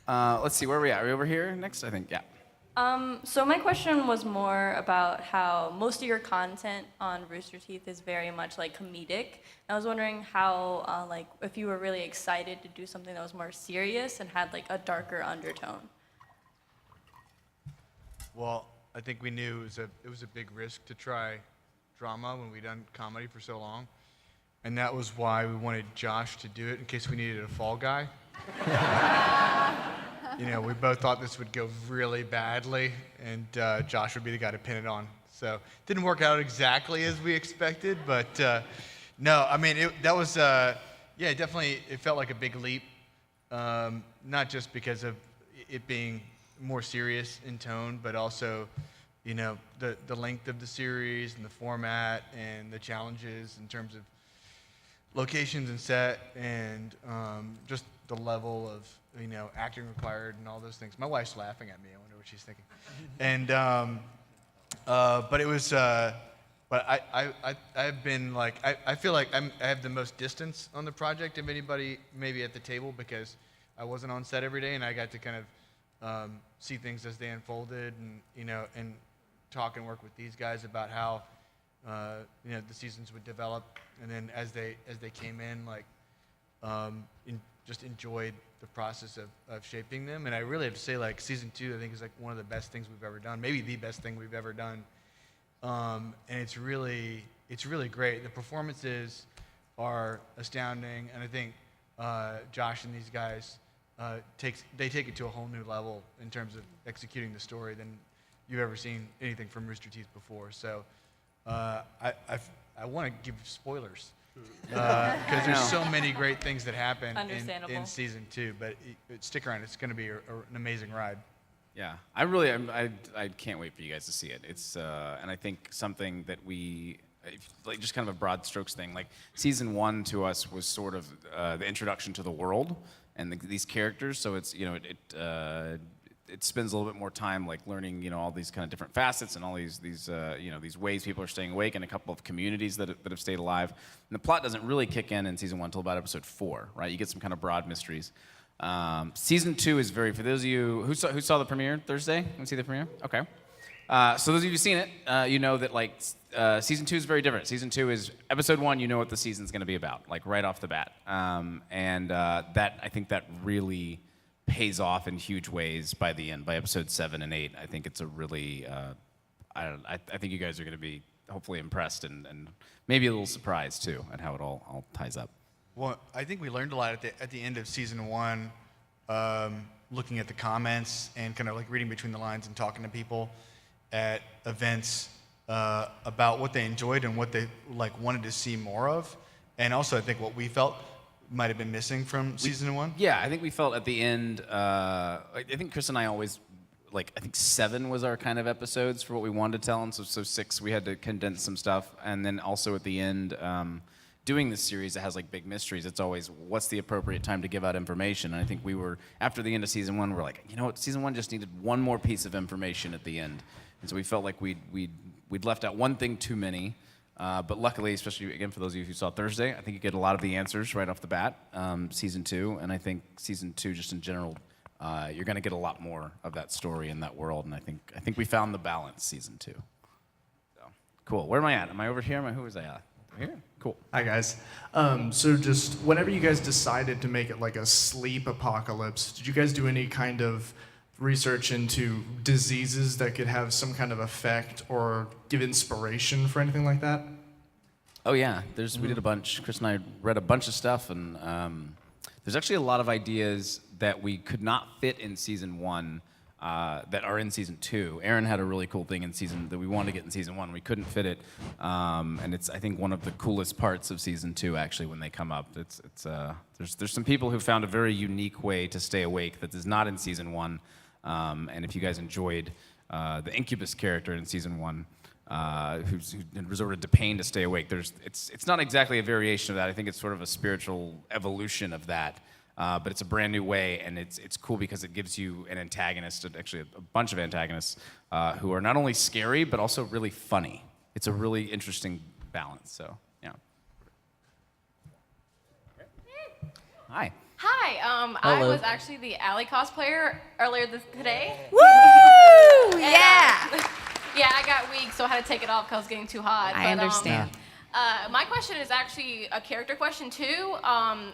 Let's see, where are we at? Are we over here next? I think, yeah. So my question was more about how most of your content on Rooster Teeth is very much like comedic. I was wondering how, like, if you were really excited to do something that was more serious and had like a darker undertone. Well, I think we knew it was a big risk to try drama when we'd done comedy for so long. And that was why we wanted Josh to do it in case we needed a fall guy. You know, we both thought this would go really badly, and Josh would be the guy to pin it on. So it didn't work out exactly as we expected, but no, I mean, that was, definitely, it felt like a big leap, not just because of it being more serious in tone, but also, you know, the length of the series and the format and the challenges in terms of locations and set and just the level of, you know, acting required and all those things. My wife's laughing at me. I wonder what she's thinking. And but it was, but I've been like, I feel like I have the most distance on the project of anybody maybe at the table because I wasn't on set every day and I got to kind of see things as they unfolded and, you know, and talk and work with these guys about how, you know, the seasons would develop. And then as they came in, like, just enjoyed the process of shaping them. And I really have to say, like, season 2, I think is like one of the best things we've ever done, maybe the best thing we've ever done. And it's really great. The performances are astounding, and I think Josh and these guys take it to a whole new level in terms of executing the story than you've ever seen anything from Rooster Teeth before. So I want to give spoilers because there's so many great things that happen in season 2. But stick around; it's going to be an amazing ride. Yeah, I can't wait for you guys to see it. It's and I think something that like just kind of a broad strokes thing. Like season 1 to us was sort of the introduction to the world and these characters. So it's, you know, it spends a little bit more time like learning, you know, all these kind of different facets and all these you know, these ways people are staying awake and a couple of communities that have stayed alive. And the plot doesn't really kick in season 1 until about episode 4, right? You get some kind of broad mysteries. Season 2 is for those of you who saw the premiere Thursday. You want to see the premiere? Okay. So those of you who've seen it, you know that like season 2 is very different. Season 2 is episode 1. You know what the season's going to be about, like right off the bat. That I think that really pays off in huge ways by the end, by episode 7 and 8. I think it's a really, I think you guys are going to be hopefully impressed and maybe a little surprised too at how it all ties up. Well, I think we learned a lot at the end of season 1, looking at the comments and kind of like reading between the lines and talking to people at events about what they enjoyed and what they like wanted to see more of, and also I think what we felt might have been missing from season 1. Yeah, I think we felt at the end. I think Chris and I always I think 7 was our kind of episodes for what we wanted to tell, and so 6 we had to condense some stuff, and then also at the end. doing this series that has like big mysteries, it's always what's the appropriate time to give out information. And I think we were, after the end of season 1, we're like, you know what, season 1 just needed one more piece of information at the end. And so we felt like we'd left out one thing too many. But luckily, especially again for those of you who saw Thursday, I think you get a lot of the answers right off the bat, season 2. And I think season 2, just in general, you're going to get a lot more of that story in that world. And I think we found the balance season 2. So cool. Where am I at? Am I over here? Who was I at? Over here. Cool. Hi guys. So just whenever you guys decided to make it like a sleep apocalypse, did you guys do any kind of research into diseases that could have some kind of effect or give inspiration for anything like that? Oh yeah, we did a bunch. Chris and I read a bunch of stuff, and there's actually a lot of ideas that we could not fit in season 1 that are in season 2. Aaron had a really cool thing that we wanted to get in season 1. We couldn't fit it, and it's I think one of the coolest parts of season 2 actually when they come up. There's some people who found a very unique way to stay awake that is not in season 1. And if you guys enjoyed the Incubus character in season 1, who resorted to pain to stay awake, it's not exactly a variation of that. I think it's sort of a spiritual evolution of that. But it's a brand new way, and it's cool because it gives you an antagonist, actually a bunch of antagonists, who are not only scary, but also really funny. It's a really interesting balance, so, yeah. Hi. Hi, I was actually the Allie cosplayer earlier today. Woo! Yeah! Yeah, I got weak, so I had to take it off because it was getting too hot. I understand. My question is actually a character question too.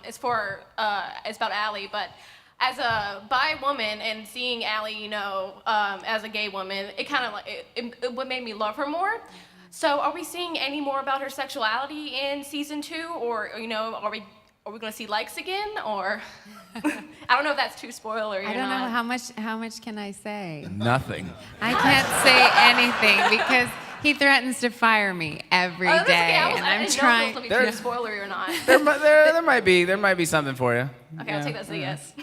It's about Allie, but as a bi woman and seeing Allie, as a gay woman, it kind of like it made me love her more. So, are we seeing any more about her sexuality in season 2, or are we going to see likes again, or I don't know if that's too spoilery. I don't know how much can I say? Nothing. I can't say anything because he threatens to fire me every day, and I'm trying. I didn't know if it was too spoilery or not. There might be something for you. Okay, I'll take that as a yes.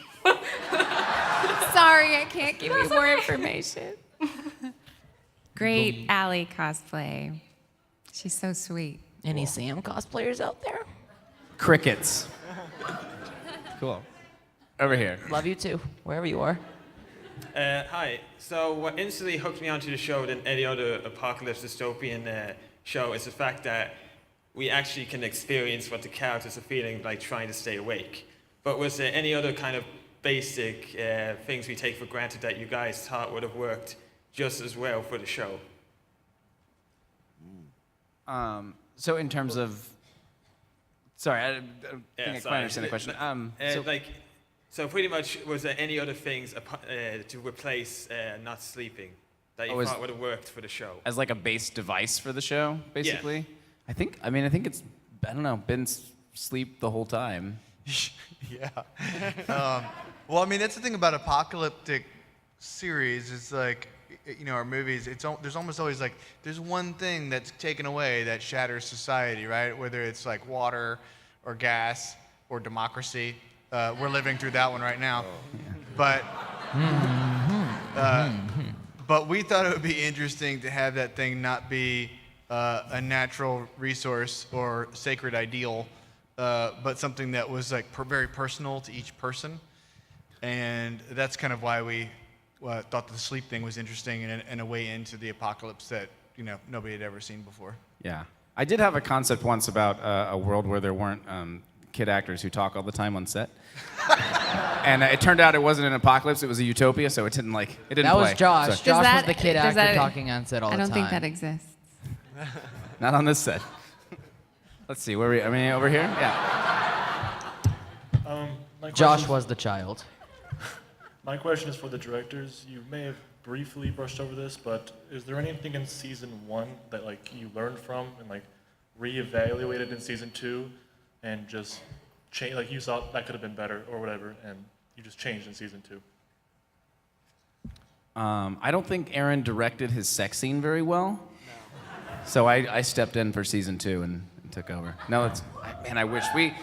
Sorry, I can't give you more information. Great Allie cosplay. She's so sweet. Any Sam cosplayers out there? Crickets. Cool. Over here. Love you too, wherever you are. Hi. So what instantly hooked me onto the show than any other apocalypse dystopian show is the fact that we actually can experience what the characters are feeling like trying to stay awake. But was there any other kind of basic things we take for granted that you guys thought would have worked just as well for the show? So in terms of... Sorry, I think I quite understand the question. So pretty much, was there any other things to replace not sleeping that you thought would have worked for the show? As like a base device for the show, basically? Yeah. I think it's, I don't know, been sleep the whole time. Yeah. Well, I mean, that's the thing about apocalyptic series. It's like, our movies, there's almost always like, there's one thing that's taken away that shatters society, right? Whether it's like water or gas or democracy. We're living through that one right now. But we thought it would be interesting to have that thing not be a natural resource or sacred ideal, but something that was like very personal to each person. And that's kind of why we thought the sleep thing was interesting and a way into the apocalypse that nobody had ever seen before. Yeah. I did have a concept once about a world where there weren't kid actors who talk all the time on set. And it turned out it wasn't an apocalypse, it was a utopia, so it didn't That play. was Josh. So- Josh was the kid actor talking on set all the time. I don't think that exists. Not on this set. Let's see, where are we? I mean, over here? Yeah. Josh was the child. My question is for the directors. You may have briefly brushed over this, but is there anything in season 1 that you learned from and reevaluated in season 2 and just change, you thought that could have been better or whatever, and you just changed in season 2? I don't think Aaron directed his sex scene very well. No. So I stepped in for season 2 and took over. No, I wish we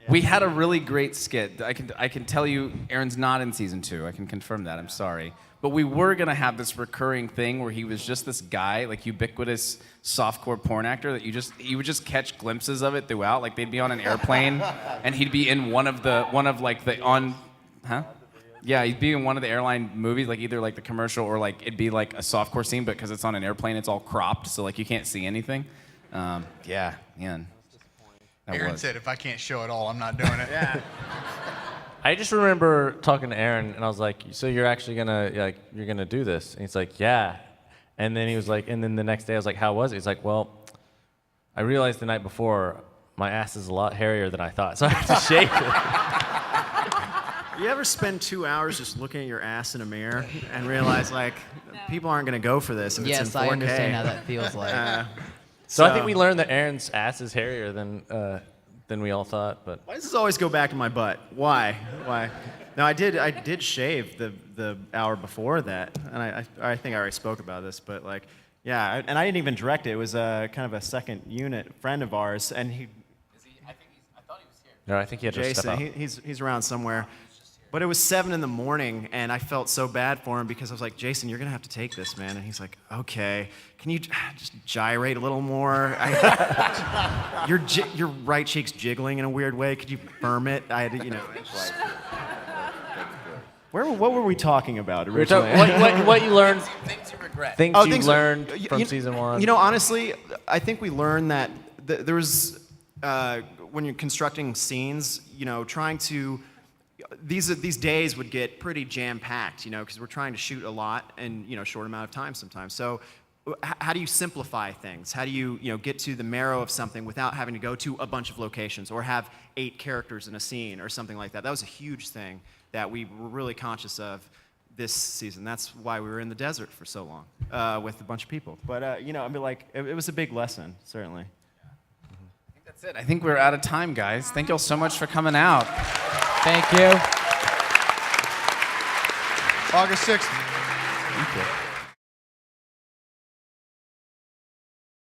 We had a really great skit. I can tell you, Aaron's not in season 2. I can confirm that. I'm sorry. But we were gonna have this recurring thing where he was just this guy, like ubiquitous softcore porn actor that you would just catch glimpses of it throughout. Like they'd be on an airplane, and he'd be in Yeah, he'd be in one of the airline movies, like either like the commercial or like it'd be like a softcore scene, but because it's on an airplane, it's all cropped, so like you can't see anything. Yeah, man. Aaron said, if I can't show it all, I'm not doing it. Yeah. I just remember talking to Aaron, and I was like, "So you're actually you're gonna do this?" And he's like, "Yeah." And then he was like, and then the next day I was like, "How was it?" He's like, "Well, I realized the night before my ass is a lot hairier than I thought, so I have to shave it." You ever spend 2 hours just looking at your ass in a mirror and realize like people aren't gonna go for this if it's in 4K? Yes, I understand how that feels like. So I think we learned that Aaron's ass is hairier than we all thought, but. Why does this always go back to my butt? Why? No, I did shave the hour before that, and I think I already spoke about this, but like, yeah, and I didn't even direct it. It was kind of a second unit friend of ours, and he. I thought he was here. No, I think he had to step out. Jason, he's around somewhere. But it was 7 in the morning, and I felt so bad for him because I was like, Jason, you're gonna have to take this, man. And he's like, okay, can you just gyrate a little more? Your right cheek's jiggling in a weird way. Could you firm it? I had to, What were we talking about originally? What you learned? Things you regret. Things you learned from season 1. Honestly, I think we learned that there was when you're constructing scenes, trying to. These days would get pretty jam-packed, because we're trying to shoot a lot in a short amount of time sometimes. So how do you simplify things? How do you get to the marrow of something without having to go to a bunch of locations or have 8 characters in a scene or something like that? That was a huge thing that we were really conscious of this season. That's why we were in the desert for so long with a bunch of people. But it was a big lesson, certainly. That's it. I think we're out of time, guys. Thank you all so much for coming out. Thank you. August 6th. Thank you.